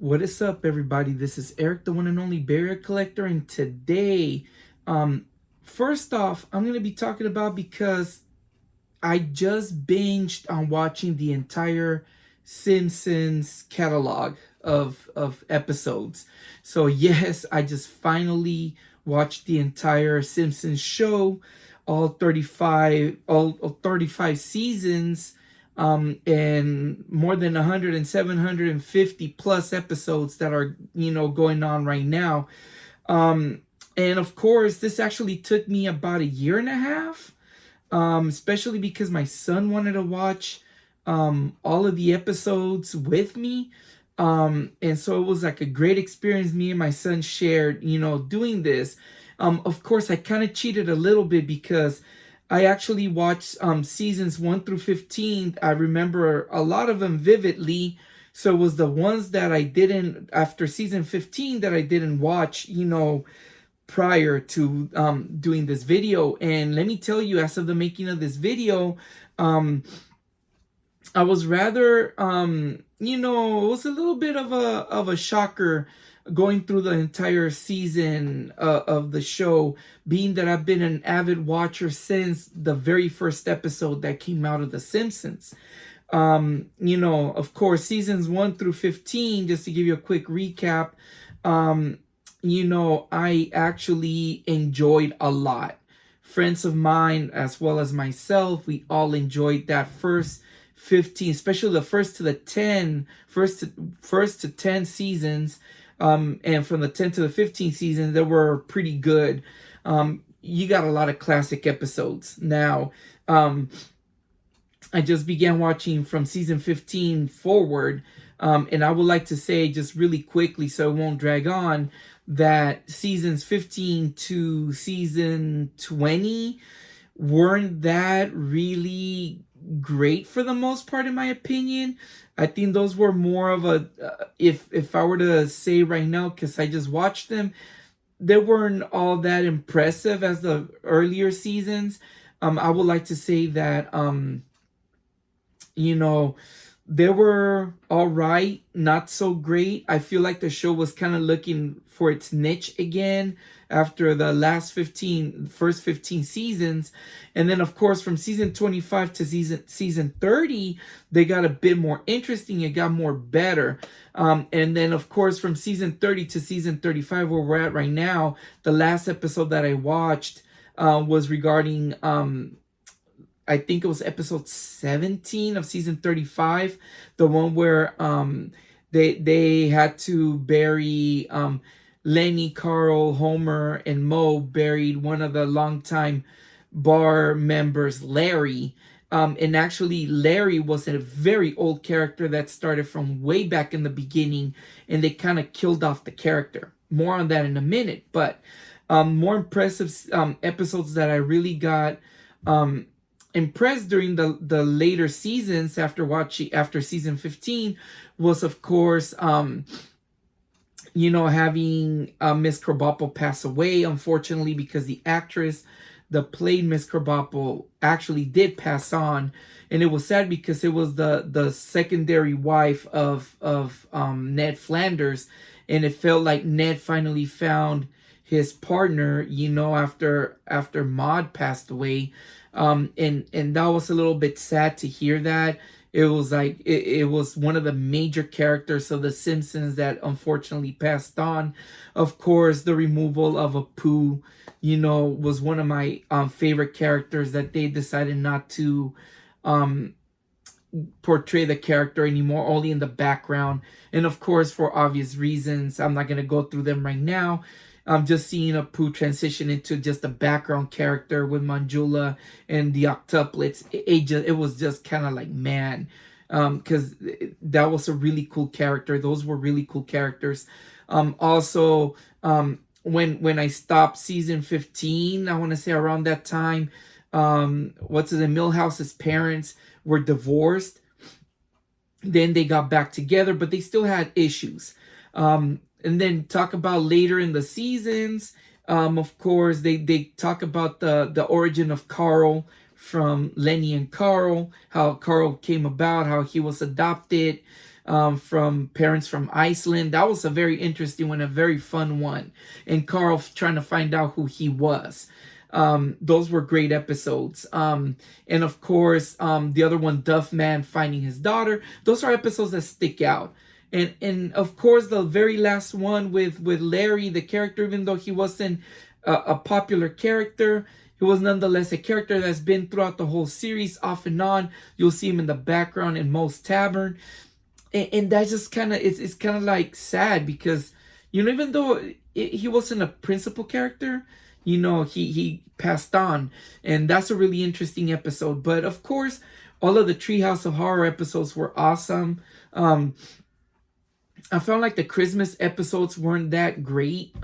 What is up, everybody? This is Eric, the one and only barrier collector, and today, um, first off, I'm gonna be talking about because I just binged on watching the entire Simpsons catalog of episodes. So yes, I just finally watched the entire Simpsons show, all 35 seasons, and more than 100 and 750 plus episodes that are going on right now. And of course, this actually took me about a year and a half, especially because my son wanted to watch all of the episodes with me. And so it was like a great experience me and my son shared, doing this. Of course, I kind of cheated a little bit because I actually watched seasons 1 through 15. I remember a lot of them vividly. So it was the ones that I didn't, after season 15, that I didn't watch, prior to doing this video. And let me tell you, as of the making of this video, I was rather, it was a little bit of a shocker going through the entire season of the show, being that I've been an avid watcher since the very first episode that came out of The Simpsons. Of course, seasons 1 through 15, just to give you a quick recap, I actually enjoyed a lot. Friends of mine, as well as myself, we all enjoyed that first 15, especially the first to 10 seasons. And from the 10 to the 15 seasons, they were pretty good. You got a lot of classic episodes. Now, I just began watching from season 15 forward. And I would like to say just really quickly, so it won't drag on, that seasons 15 to season 20 weren't that really great for the most part, in my opinion. I think those were more of a, if I were to say right now, because I just watched them, they weren't all that impressive as the earlier seasons. I would like to say that, they were all right, not so great. I feel like the show was kind of looking for its niche again after the first 15 seasons. And then, of course, from season 25 to season 30, they got a bit more interesting. It got more better. And then, of course, from season 30 to season 35, where we're at right now, the last episode that I watched was regarding I think it was episode 17 of season 35, the one where they had to bury Lenny, Carl, Homer, and Moe buried one of the longtime bar members, Larry. And actually, Larry was a very old character that started from way back in the beginning, and they kind of killed off the character. More on that in a minute, but more impressive episodes that I really got impressed during the later seasons after season 15 was, of course, having Miss Krabappel pass away, unfortunately, because the actress that played Miss Krabappel actually did pass on. And it was sad because it was the secondary wife of Ned Flanders, and it felt like Ned finally found his partner, after Maude passed away. And that was a little bit sad to hear that. It was like it was one of the major characters of The Simpsons that unfortunately passed on. Of course, the removal of Apu, was one of my favorite characters that they decided not to portray the character anymore, only in the background. And of course, for obvious reasons, I'm not gonna go through them right now. Just seeing Apu transition into just a background character with Manjula and the octuplets, it was just kind of like, man, because that was a really cool character. Those were really cool characters. Also, when I stopped season 15, I want to say around that time, Milhouse's parents were divorced. Then they got back together, but they still had issues. And then talk about later in the seasons. Of course, they talk about the origin of Carl from Lenny and Carl, how Carl came about, how he was adopted. from parents from Iceland. That was a very interesting one, a very fun one. And Carl trying to find out who he was. Those were great episodes. And of course, the other one, Duff Man finding his daughter. Those are episodes that stick out. And of course, the very last one with Larry, the character, even though he wasn't a popular character, he was nonetheless a character that's been throughout the whole series, off and on. You'll see him in the background in Moe's Tavern, and that just kind of it's kind of like sad because even though he wasn't a principal character, he passed on, and that's a really interesting episode. But of course, all of the Treehouse of Horror episodes were awesome. I felt like the Christmas episodes weren't that great.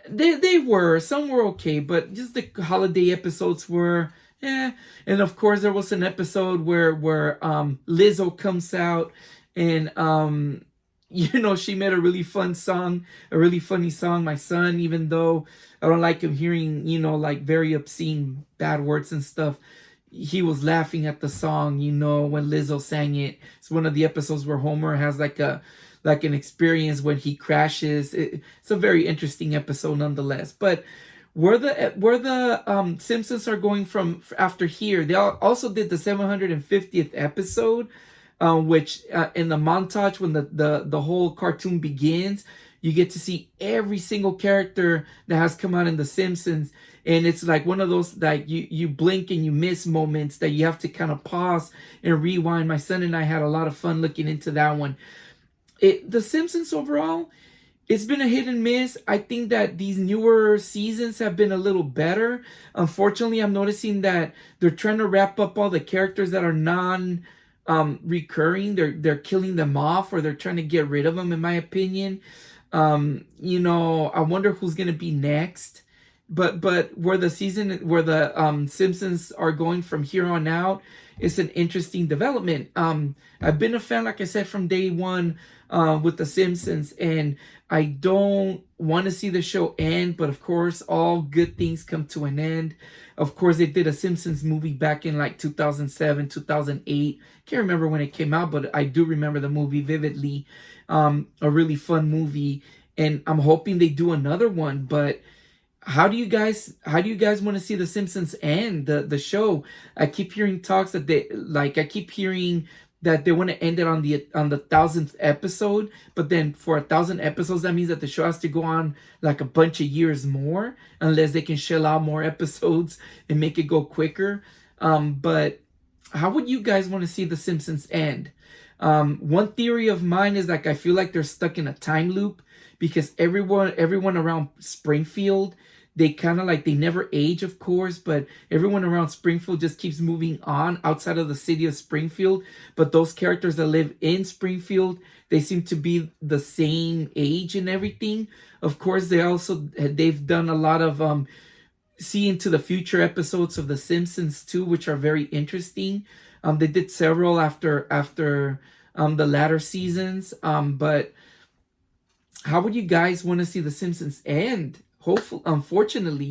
They were, some were okay, but just the holiday episodes were And of course there was an episode where Lizzo comes out, and she made a really fun song, a really funny song. My son, even though I don't like him hearing like very obscene bad words and stuff, he was laughing at the song when Lizzo sang it. It's one of the episodes where Homer has like an experience when he crashes. It's a very interesting episode nonetheless. But where the Simpsons are going from after here, they also did the 750th episode, which in the montage when the whole cartoon begins, you get to see every single character that has come out in the Simpsons. And it's like one of those like you blink and you miss moments that you have to kind of pause and rewind. My son and I had a lot of fun looking into that one. The Simpsons overall, it's been a hit and miss. I think that these newer seasons have been a little better. Unfortunately, I'm noticing that they're trying to wrap up all the characters that are recurring. They're killing them off, or they're trying to get rid of them, in my opinion. I wonder who's gonna be next. But where the Simpsons are going from here on out, it's an interesting development. I've been a fan, like I said, from day one with the Simpsons, and I don't want to see the show end. But of course, all good things come to an end. Of course, they did a Simpsons movie back in like 2007, 2008. Can't remember when it came out, but I do remember the movie vividly. A really fun movie, and I'm hoping they do another one. But how do you guys want to see the Simpsons end the show? I keep hearing talks that I keep hearing that they want to end it on the 1,000th episode, but then for 1,000 episodes, that means that the show has to go on like a bunch of years more, unless they can shell out more episodes and make it go quicker. But how would you guys want to see the Simpsons end? One theory of mine is like I feel like they're stuck in a time loop, because everyone around Springfield, they kind of like, they never age, of course, but everyone around Springfield just keeps moving on outside of the city of Springfield. But those characters that live in Springfield, they seem to be the same age and everything. Of course, they've done a lot of see into the future episodes of The Simpsons too, which are very interesting. They did several after the latter seasons. But how would you guys want to see The Simpsons end? Hopefully, unfortunately,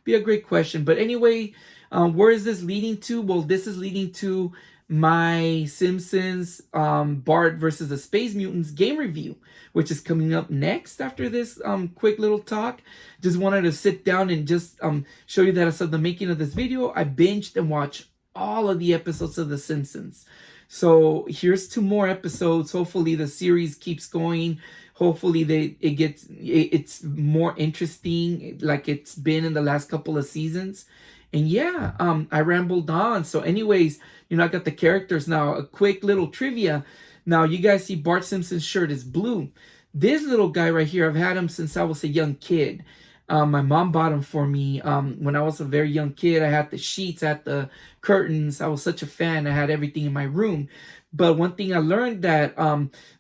be a great question. But anyway, where is this leading to? Well, this is leading to my Simpsons Bart versus the Space Mutants game review, which is coming up next after this quick little talk. Just wanted to sit down and just show you that as of the making of this video, I binged and watched all of the episodes of The Simpsons. So here's 2 more episodes. Hopefully the series keeps going. Hopefully it's more interesting like it's been in the last couple of seasons. And yeah, I rambled on. So anyways, I got the characters now. A quick little trivia. Now you guys see Bart Simpson's shirt is blue. This little guy right here, I've had him since I was a young kid. My mom bought them for me when I was a very young kid. I had the sheets, I had the curtains. I was such a fan. I had everything in my room. But one thing I learned that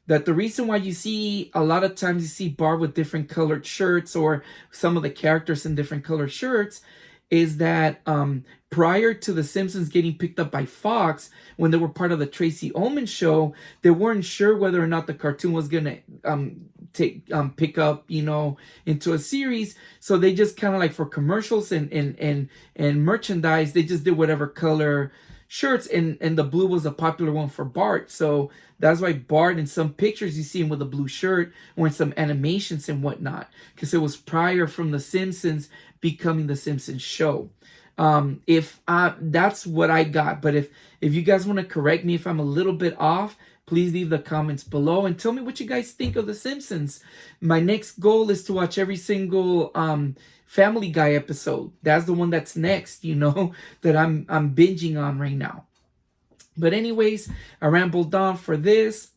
the reason why you see a lot of times you see Bart with different colored shirts, or some of the characters in different colored shirts, is that prior to The Simpsons getting picked up by Fox, when they were part of the Tracy Ullman show, they weren't sure whether or not the cartoon was gonna pick up, into a series. So they just kind of like, for commercials and merchandise, they just did whatever color shirts, and the blue was a popular one for Bart. So that's why Bart, in some pictures you see him with a blue shirt, or in some animations and whatnot, because it was prior from the Simpsons becoming the Simpsons show. If that's what I got, but if you guys want to correct me if I'm a little bit off, please leave the comments below and tell me what you guys think of The Simpsons. My next goal is to watch every single Family Guy episode. That's the one that's next, that I'm binging on right now. But anyways, I rambled on for this.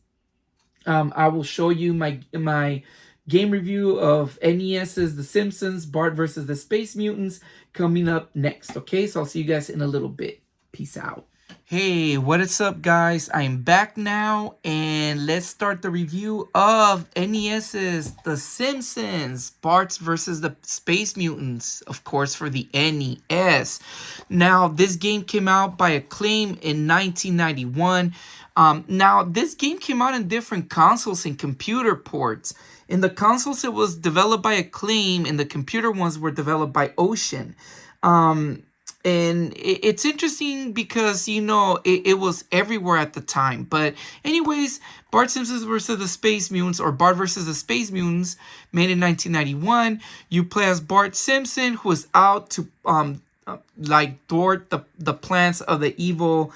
I will show you my game review of NES's The Simpsons, Bart versus the Space Mutants, coming up next. Okay, so I'll see you guys in a little bit. Peace out. Hey, what is up, guys? I'm back now, and let's start the review of NES's The Simpsons, Bart versus the Space Mutants, of course, for the NES. Now, this game came out by Acclaim in 1991. Now, this game came out in different consoles and computer ports. In the consoles, it was developed by Acclaim, and the computer ones were developed by Ocean. And it's interesting because, it was everywhere at the time. But anyways, Bart Simpson versus the Space Mutants, or Bart versus the Space Mutants, made in 1991. You play as Bart Simpson, who is out to thwart the plans of the evil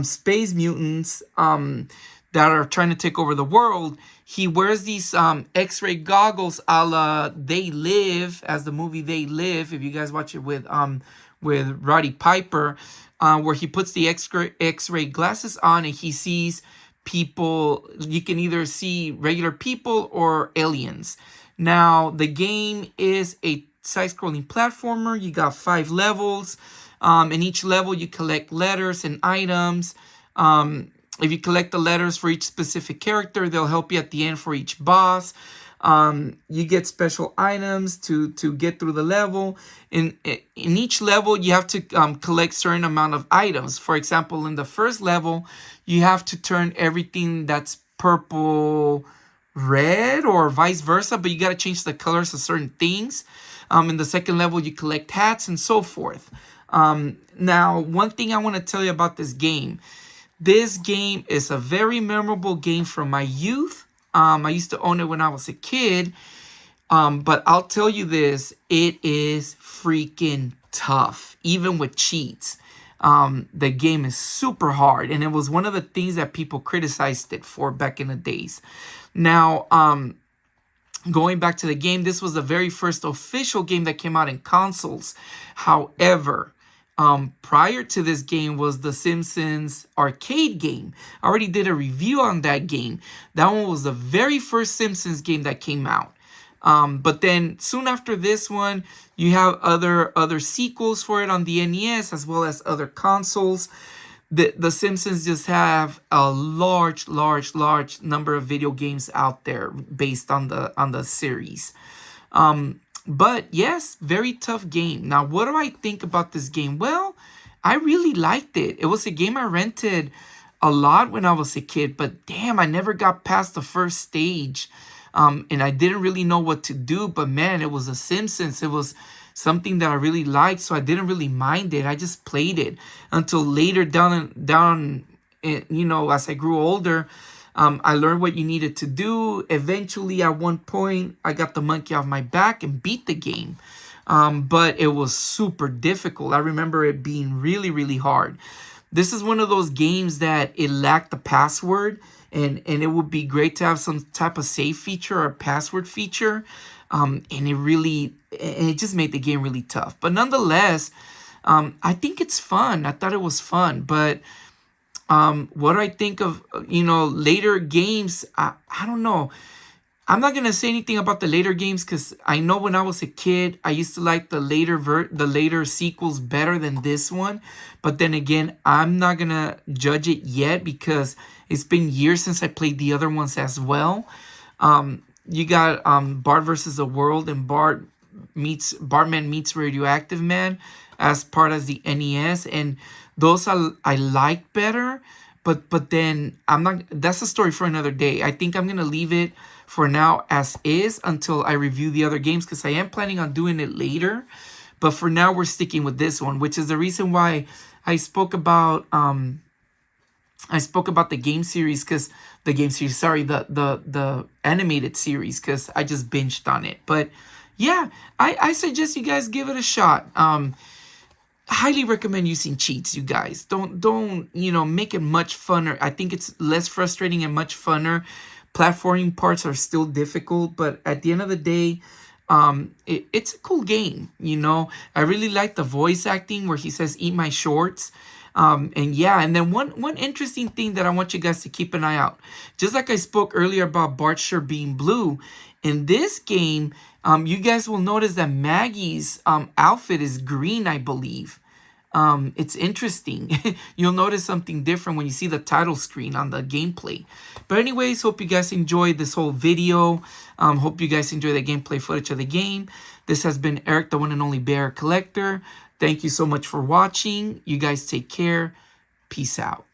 space mutants that are trying to take over the world. He wears these X-ray goggles a la They Live, as the movie They Live, if you guys watch it with Roddy Piper, where he puts the X-ray glasses on and he sees people. You can either see regular people or aliens. Now, the game is a side-scrolling platformer. You got 5 levels. In each level, you collect letters and items. If you collect the letters for each specific character, they'll help you at the end for each boss. You get special items to get through the level. In each level, you have to collect certain amount of items. For example, in the first level, you have to turn everything that's purple red, or vice versa, but you got to change the colors of certain things. In the second level, you collect hats and so forth. Now, one thing I want to tell you about this game. This game is a very memorable game from my youth. I used to own it when I was a kid. But I'll tell you this, it is freaking tough, even with cheats. The game is super hard, and it was one of the things that people criticized it for back in the days. Now, going back to the game, this was the very first official game that came out in consoles. However, prior to this game was the Simpsons arcade game. I already did a review on that game. That one was the very first Simpsons game that came out. But then soon after this one, you have other sequels for it on the NES, as well as other consoles. The Simpsons just have a large number of video games out there based on the series. But yes, very tough game. Now, what do I think about this game? Well, I really liked it. It was a game I rented a lot when I was a kid, but damn, I never got past the first stage. And I didn't really know what to do, but man, it was a Simpsons. It was something that I really liked, so I didn't really mind it. I just played it until later down, as I grew older. I learned what you needed to do. Eventually, at one point, I got the monkey off my back and beat the game. But it was super difficult. I remember it being really, really hard. This is one of those games that it lacked the password. And it would be great to have some type of save feature or password feature. And it just made the game really tough. But nonetheless, I think it's fun. I thought it was fun. But what do I think of, later games? I don't know. I'm not going to say anything about the later games because I know when I was a kid, I used to like the later sequels better than this one. But then again, I'm not going to judge it yet because it's been years since I played the other ones as well. You got Bart versus the World and Bartman meets Radioactive Man as part of the NES. And those I like better. But then that's a story for another day. I think I'm going to leave it for now as is until I review the other games because I am planning on doing it later. But for now, we're sticking with this one, which is the reason why I spoke about the game series because the animated series because I just binged on it. But yeah, I suggest you guys give it a shot. Highly recommend using cheats, you guys. Don't make it much funner. I think it's less frustrating and much funner. Platforming parts are still difficult, but at the end of the day, it's a cool game. I really like the voice acting where he says "Eat my shorts." And yeah, and then one interesting thing that I want you guys to keep an eye out. Just like I spoke earlier about Bart's shirt being blue, in this game, you guys will notice that Maggie's outfit is green, I believe. It's interesting. You'll notice something different when you see the title screen on the gameplay. But anyways, hope you guys enjoyed this whole video. Hope you guys enjoy the gameplay footage of the game. This has been Eric, the one and only Bear Collector. Thank you so much for watching. You guys take care. Peace out.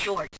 short.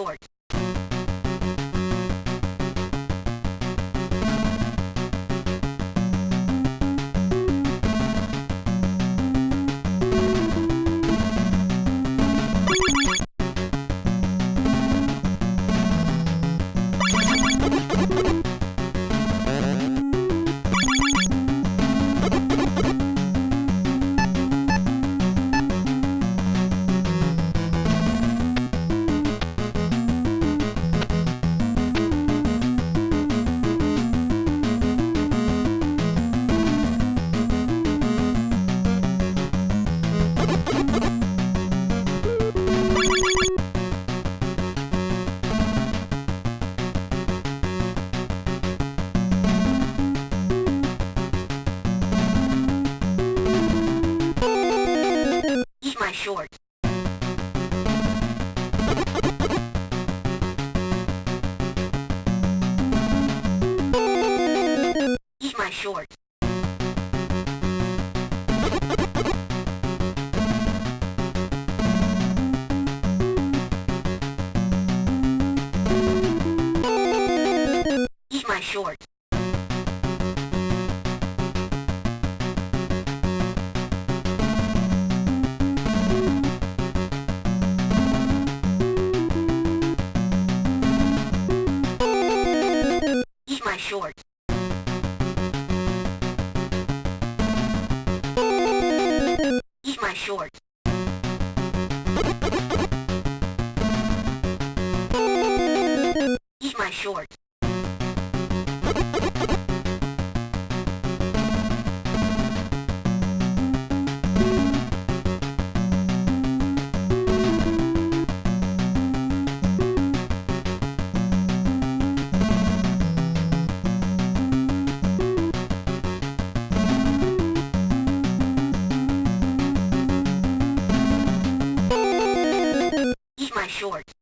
shorts. Eat my shorts. Eat my shorts. Eat my shorts. Eat my shorts. Eat my shorts. Eat my shorts. Eat my shorts.